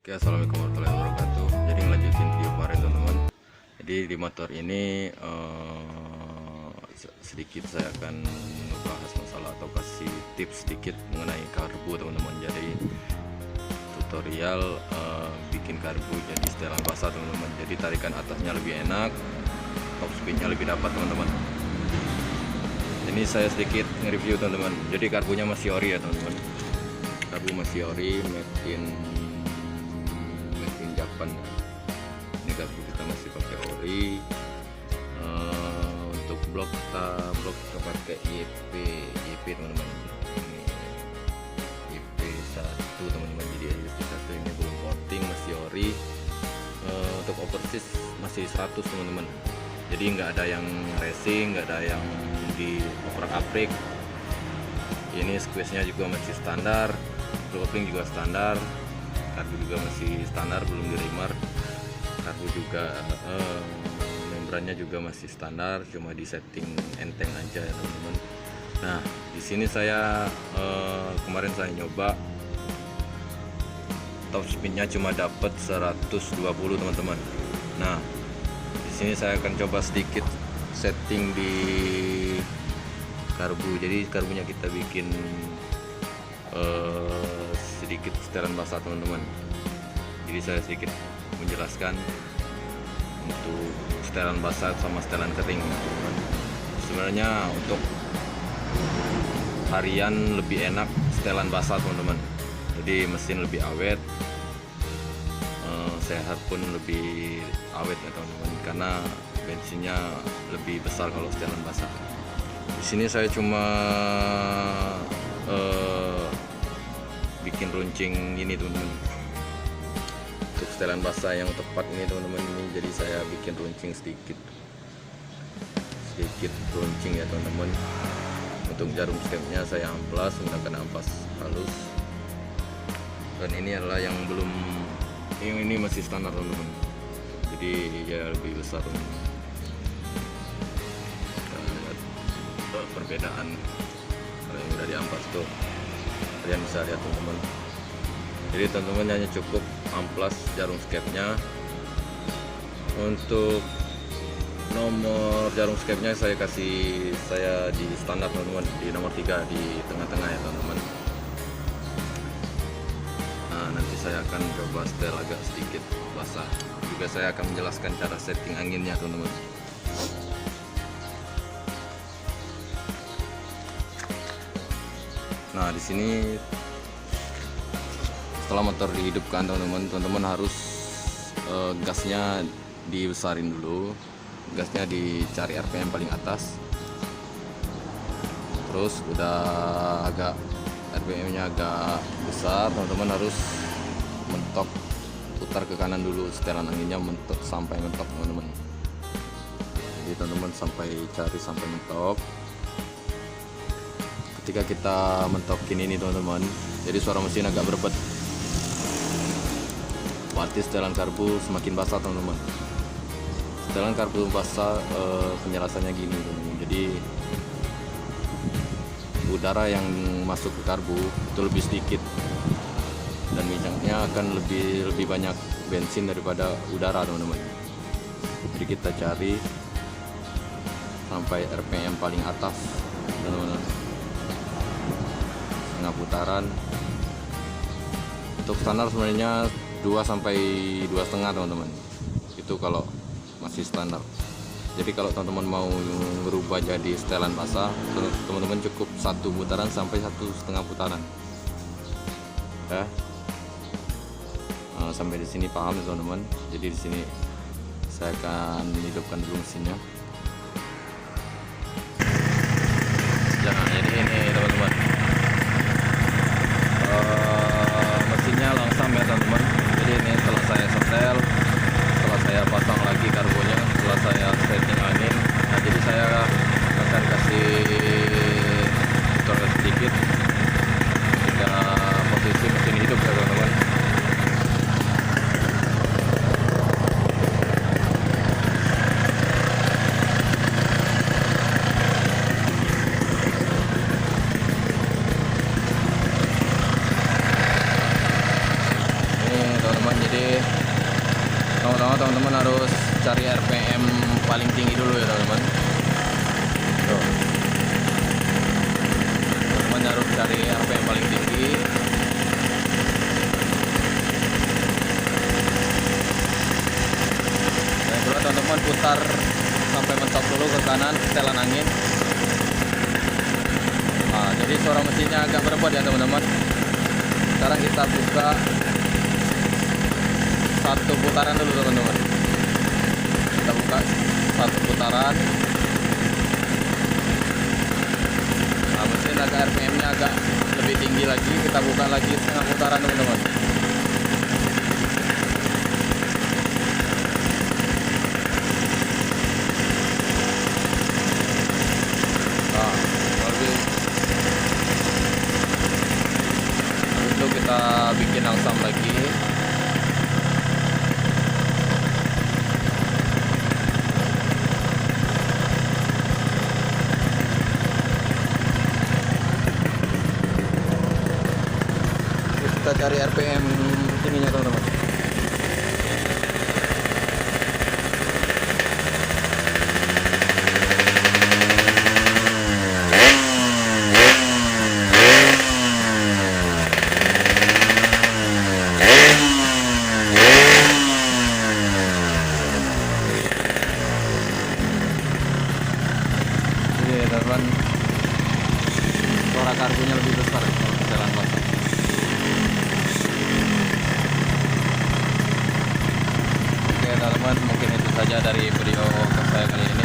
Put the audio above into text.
Oke, assalamualaikum warahmatullahi wabarakatuh. Jadi ngelanjutin video kemarin teman-teman. Jadi di motor ini sedikit saya akan membahas masalah atau kasih tips sedikit mengenai karbu teman-teman. Jadi tutorial bikin karbu jadi setelan basah teman-teman. Jadi tarikan atasnya lebih enak, top speednya lebih dapat teman-teman. Ini saya sedikit nge-review teman-teman. Jadi karbunya masih ori ya teman-teman. Karbu masih ori, made in Japan. Ini karbu kita masih pakai ori. Untuk blok kita pakai YP teman-teman. Ini YP1 teman-teman. Jadi YP1 ini belum coating, masih ori. Untuk overseas masih 100 teman-teman. Jadi nggak ada yang racing, nggak ada yang di oprak-aprik. Ini squeeze nya juga masih standar, kopling juga standar, karbu juga masih standar, belum di remer. Karbu juga membrannya juga masih standar, cuma di setting enteng aja ya teman-teman. Nah di sini saya kemarin saya nyoba top speednya cuma dapat 120 teman-teman. Nah di sini saya akan coba sedikit setting di karbu. Jadi karbunya kita bikin sedikit setelan basah teman-teman. Jadi saya sedikit menjelaskan untuk setelan basah sama setelan kering teman-teman. Sebenarnya untuk harian lebih enak setelan basah teman-teman. Jadi mesin lebih awet, sehat pun lebih awet ya teman-teman, karena bensinnya lebih besar kalau setelan basah. Di sini saya cuma bikin runcing ini teman-teman. Untuk setelan basah yang tepat ini teman-teman, ini jadi saya bikin runcing sedikit runcing ya teman-teman. Untuk jarum stepnya saya amplas menggunakan ampas halus, dan ini adalah yang belum, ini masih standar teman-teman. Jadi ya lebih besar teman-teman. Kita lihat perbedaan kalau yang udah diampas tuh, kalian bisa lihat teman-teman. Jadi teman-teman hanya cukup amplas jarum skepnya. Untuk nomor jarum skepnya saya di standar teman-teman, di nomor 3 di tengah-tengah ya teman-teman. Nah nanti saya akan coba setel agak sedikit basah. Juga saya akan menjelaskan cara setting anginnya teman-teman. Nah di sini setelah motor dihidupkan teman-teman harus gasnya dibesarin dulu. Gasnya dicari RPM paling atas. Terus udah agak RPM-nya agak besar, teman-teman harus mentok, putar ke kanan dulu, setelan anginnya mentok sampai mentok teman-teman. Jadi teman-teman cari sampai mentok. Ketika kita mentokin ini teman-teman, jadi suara mesin agak berbet, berarti setelan karbu semakin basah teman-teman. Setelan karbu basah, penjelasannya gini teman-teman. Jadi udara yang masuk ke karbu itu lebih sedikit, dan minyaknya akan lebih banyak bensin daripada udara teman-teman. Jadi kita cari sampai RPM paling atas teman-teman, setengah putaran. Untuk standar sebenarnya 2 sampai 2,5 teman-teman, itu kalau masih standar. Jadi kalau teman-teman mau berubah jadi setelan basah, teman-teman cukup 1 putaran sampai 1,5 putaran ya. Sampai di sini paham ya teman-teman. Jadi di sini saya akan hidupkan dulu mesinnya. Jangan, jadi ini teman-teman, mesinnya langsam ya teman-teman. Jadi ini setelah saya setel, setelah saya pasang lagi karbonya, setelah saya setting angin, nah jadi saya akan kasih tutorial sedikit ketika posisi mesin hidup ya teman-teman. Pertama-tama teman-teman harus cari RPM paling tinggi dulu ya teman-teman. Tuh. Teman-teman harus cari RPM paling tinggi. Dan kedua teman-teman putar sampai mentok dulu ke kanan setelan angin. Nah, jadi suara mesinnya agak berebut ya teman-teman. Sekarang kita buka satu putaran dulu teman-teman. Kita buka satu putaran. Nah, mesin agak RPM-nya agak lebih tinggi lagi. Kita buka lagi setengah putaran teman-teman. Nah, habis itu kita bikin langsam lagi. Kita cari RPM tingginya teman-teman. Jadi teman-teman, suara karbunya lebih besar kalau jalan kosong. Oke teman-teman, mungkin itu saja dari video saya kali ini.